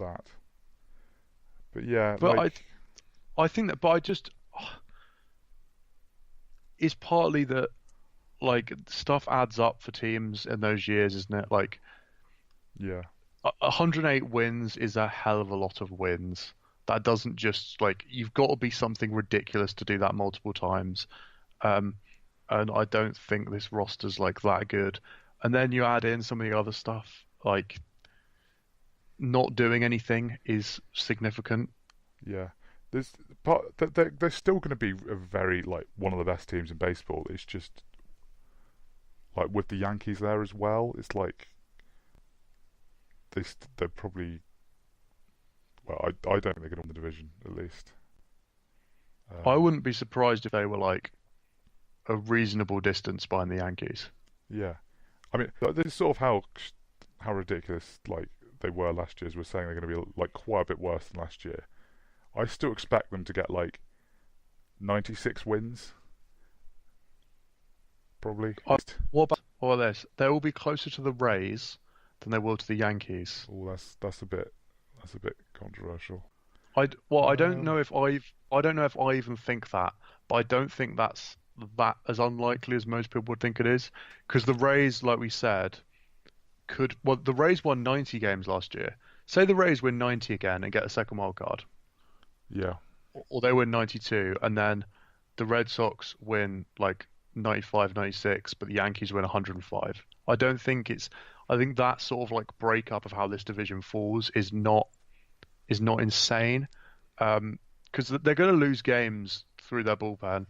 that. But yeah, But I think that, but I just it's partly that like stuff adds up for teams in those years, isn't it? Like yeah, 108 wins is a hell of a lot of wins. That doesn't just like you've got to be something ridiculous to do that multiple times. Um, and I don't think this roster's like that good. And then you add in some of the other stuff, like not doing anything is significant. yeah. There's they're still going to be a very like one of the best teams in baseball. It's just like with the Yankees there as well. It's like they're probably well. I don't think they're going to win the division at least. I Um, wouldn't be surprised if they were like a reasonable distance behind the Yankees. yeah, I mean this is sort of how ridiculous like they were last year. As we're saying they're going to be like quite a bit worse than last year. I still expect them to get like 96 wins, probably. What about this? They will be closer to the Rays than they will to the Yankees. Oh, that's a bit controversial. I don't Um, know if I don't know if I even think that, but I don't think that's that as unlikely as most people would think it is. Because the Rays, like we said, the Rays won 90 games last year. Say the Rays win 90 again and get a second wild card, yeah, or they win 92, and then the Red Sox win like 95, 96, but the Yankees win 105. I don't think it's. I think that sort of like breakup of how this division falls is not insane. Because they're going to lose games through their bullpen,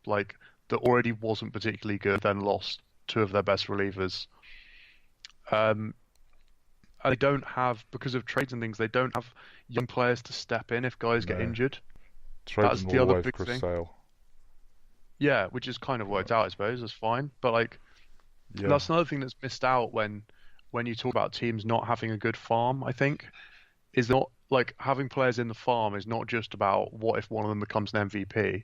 like that already wasn't particularly good, then lost two of their best relievers. Um, and they don't have, because of trades and things, they don't have young players to step in if guys get no. injured. Trade That's them the all other away for big Chris thing. Sale. Yeah, which is kind of But worked out, I suppose. That's fine. But like, yeah, that's another thing that's missed out when you talk about teams not having a good farm, I think, is not like having players in the farm is not just about what if one of them becomes an MVP.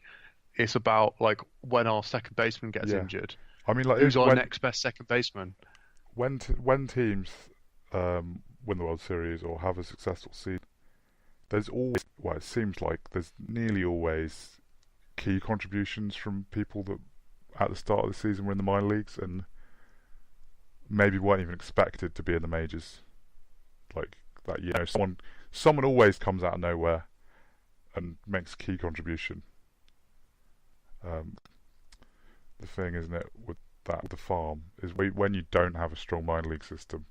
It's about like when our second baseman gets yeah. injured, I mean, like who's our next best second baseman? when teams win the World Series or have a successful season, there's always well, it seems like there's nearly always key contributions from people that at the start of the season were in the minor leagues and maybe weren't even expected to be in the majors. Like that, someone always comes out of nowhere and makes a key contribution. Um, the thing, isn't it, with the farm is when you don't have a strong minor league system,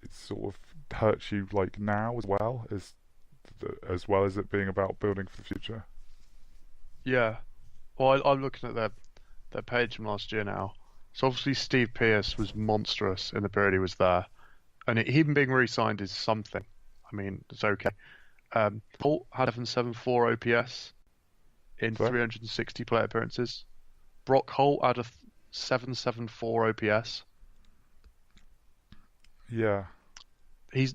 it sort of hurts you like now as well as it being about building for the future. Yeah. Well, I'm looking at their page from last year now. So obviously Steve Pearce was monstrous in the period he was there, and him being re-signed is something. I mean, it's okay. Holt had 774 OPS in So 360 plate appearances. Brock Holt had a 774 OPS. yeah,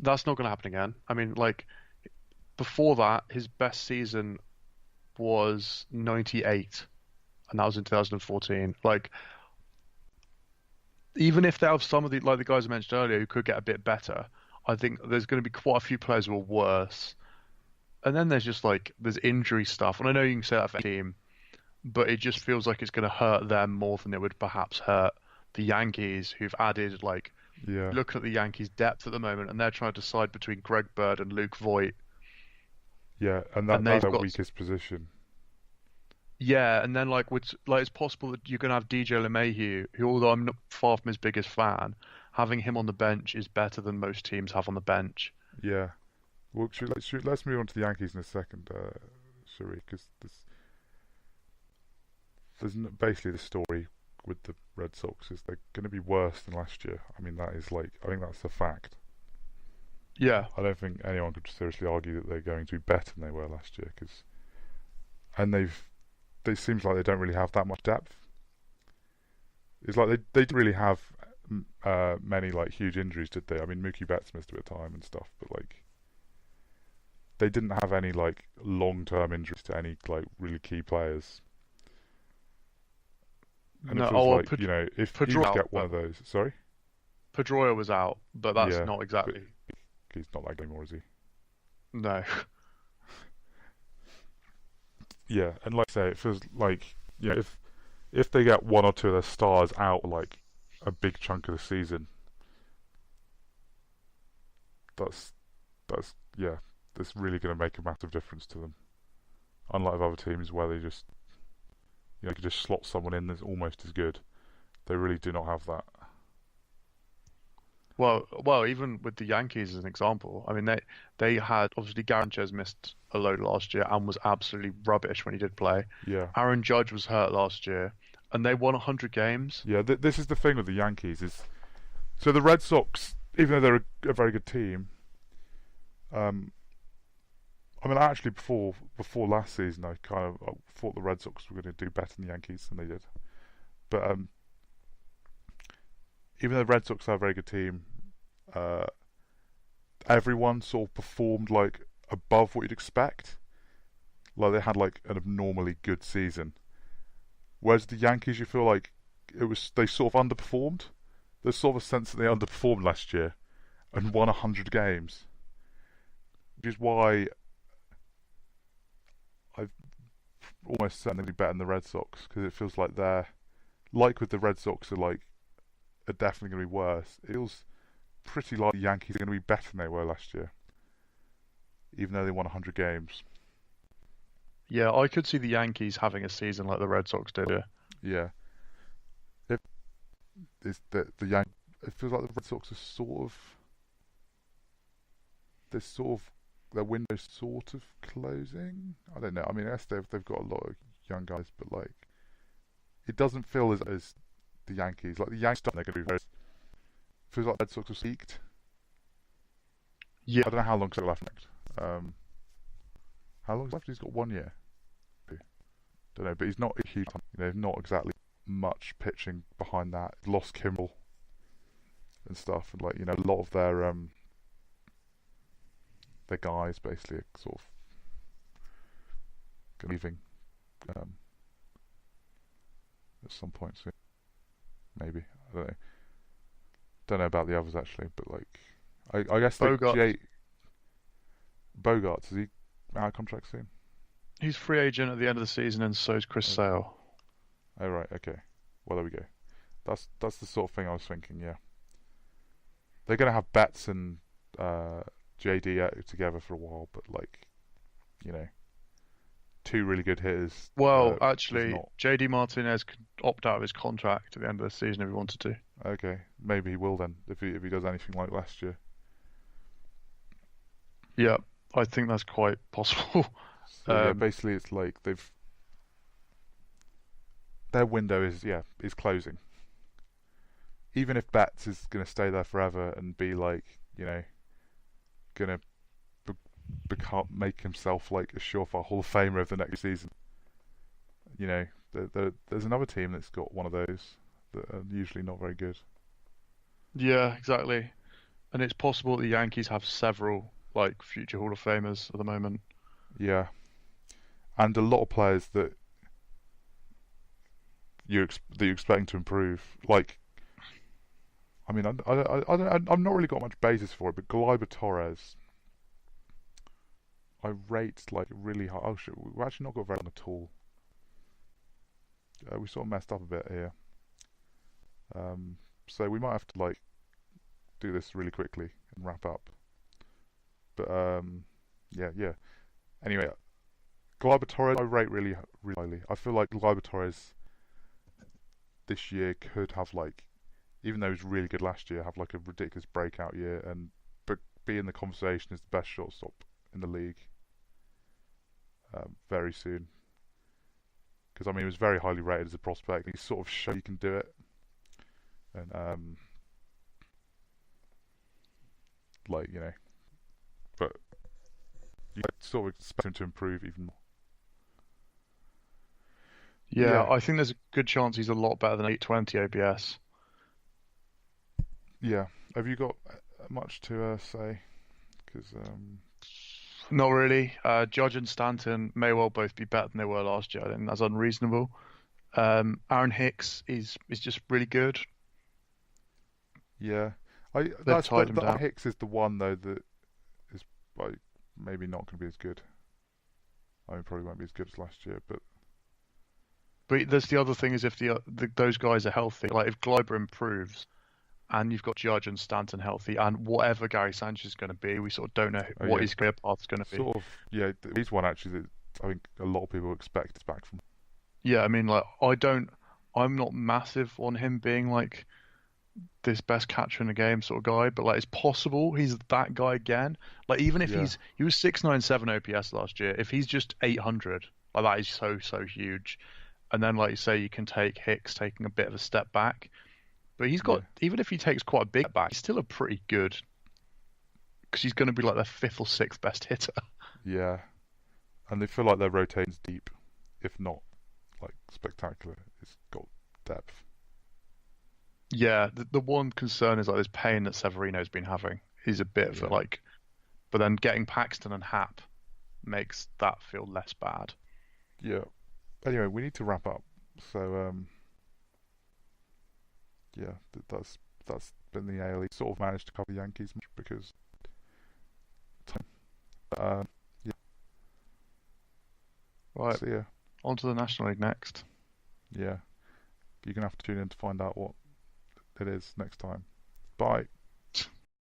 That's not going to happen again. I mean, like before that, his best season was 98, and that was in 2014. Like even if they have some of the like the guys I mentioned earlier who could get a bit better, I think there's going to be quite a few players who are worse. And then there's just like there's injury stuff, and I know you can say that for any team, but it just feels like it's going to hurt them more than it would perhaps hurt the Yankees, who've added like yeah, looking at the Yankees' depth at the moment, and they're trying to decide between Greg Bird and Luke Voigt, yeah, and and that's they've their got weakest position. yeah, and then like it's possible that you're going to have DJ LeMahieu, who although I'm not far from his biggest fan, having him on the bench is better than most teams have on the bench. Yeah. Well, let's move on to the Yankees in a second, Sheree, because basically the story with the Red Sox is they're going to be worse than last year. I mean, I think that's a fact. Yeah, I don't think anyone could seriously argue that they're going to be better than they were last year, and it seems like they don't really have that much depth. It's like they didn't really have many like huge injuries, did they? I mean, Mookie Betts missed a bit of time and stuff, but like they didn't have any like long-term injuries to any like really key players. And it no, feels well, like if you Pedroia, get one of those, sorry, Pedroia was out, but that's yeah, not but exactly. He's not that good anymore, is he? No. Yeah, and like I say, it feels like if they get one or two of their stars out like a big chunk of the season, that's that's really going to make a massive difference to them. Unlike with other teams where they just you could just slot someone in that's almost as good. They really do not have that. Well, even with the Yankees as an example, I mean they had obviously Garanches missed a load last year and was absolutely rubbish when he did play. Yeah, Aaron Judge was hurt last year, and they won 100 games. yeah. This is the thing with the Yankees is so the Red Sox, even though they're a very good team, I mean actually before last season I thought the Red Sox were going to do better than the Yankees than they did, but even though the Red Sox are a very good team, everyone sort of performed like above what you'd expect. Like they had like an abnormally good season. Whereas the Yankees, you feel like they sort of underperformed. There's sort of a sense that they underperformed last year and won 100 games, which is why I've almost certainly betting the Red Sox because it feels like they're like with the Red Sox are definitely going to be worse. It feels pretty like the Yankees are going to be better than they were last year, even though they won 100 games. Yeah, I could see the Yankees having a season like the Red Sox did. Yeah. It feels like the Red Sox are their window's sort of closing. I don't know. I mean, I guess they've got a lot of young guys, but like, it doesn't feel as the Yankees. Like the Yankees, they're going to be very. Feels like the Red Sox have peaked. Yeah. I don't know how long he's left. How long's left? He's got 1 year. Don't know, but he's not a huge. Not exactly much pitching behind that. Lost Kimball and stuff, and like a lot of their guys basically are sort of leaving at some point soon. Maybe I don't know. Don't know about the others actually, but like I guess Bogarts. Bogarts, is he out of contract soon? He's free agent at the end of the season, and so is Chris Sale. Oh right, okay. Well, there we go. That's the sort of thing I was thinking. Yeah, they're gonna have Betts and JD together for a while, but like, two really good hitters. Well, actually, JD Martinez could opt out of his contract at the end of the season if he wanted to. Okay, maybe he will then if he does anything like last year. Yeah, I think that's quite possible. So yeah, basically it's like their window is closing. Even if Betts is going to stay there forever and be like, going to make himself like a surefire Hall of Famer of the next season. There's another team that's got one of those that are usually not very good. Yeah, exactly. And it's possible the Yankees have several like future Hall of Famers at the moment. Yeah, and a lot of players that you're expecting to improve. Like, I mean, I've not really got much basis for it, but Gleyber Torres, I rate like really high. Oh shit, we've actually not got very long at all. We sort of messed up a bit here. So we might have to like do this really quickly and wrap up. But yeah. Anyway, Gleyber Torres I rate really highly. I feel like Gleyber Torres this year could have like, even though he was really good last year, have like a ridiculous breakout year and be in the conversation as the best shortstop in the league very soon. Because I mean, he was very highly rated as a prospect. He sort of showed he can do it, and but you sort of expect him to improve even more. Yeah, I think there's a good chance he's a lot better than 820 OPS. Yeah. Have you got much to say? Because Not really. Judge and Stanton may well both be better than they were last year. I think that's unreasonable. Aaron Hicks is just really good. Yeah, They've tied him down. Hicks is the one though that like maybe not going to be as good. I mean, probably won't be as good as last year, but But there's the other thing is if those guys are healthy, like if Gleiber improves and you've got Judge and Stanton healthy, and whatever Gary Sanchez is going to be, we sort of don't know what yeah, his career path is going to be. sort of yeah. He's one actually that I think a lot of people expect is back from. Yeah, I mean, like I'm not massive on him being like this best catcher in the game sort of guy, but like it's possible he's that guy again. Like even if Yeah, he was 697 OPS last year, if he's just 800, like that is so huge. And then like you say, you can take Hicks taking a bit of a step back, but he's yeah, got even if he takes quite a big step back, he's still a pretty good because he's going to be like their fifth or sixth best hitter. yeah. And they feel like their rotation's deep, if not like spectacular. It's got depth. Yeah, the one concern is like this pain that Severino's been having. He's a bit of a Yeah, like, but then getting Paxton and Hap makes that feel less bad. yeah. Anyway, we need to wrap up. So yeah, that's been the ALE. Sort of managed to cover the Yankees because time. Yeah. Right, So yeah, on to the National League next. yeah. You're gonna have to tune in to find out what it is next time. Bye.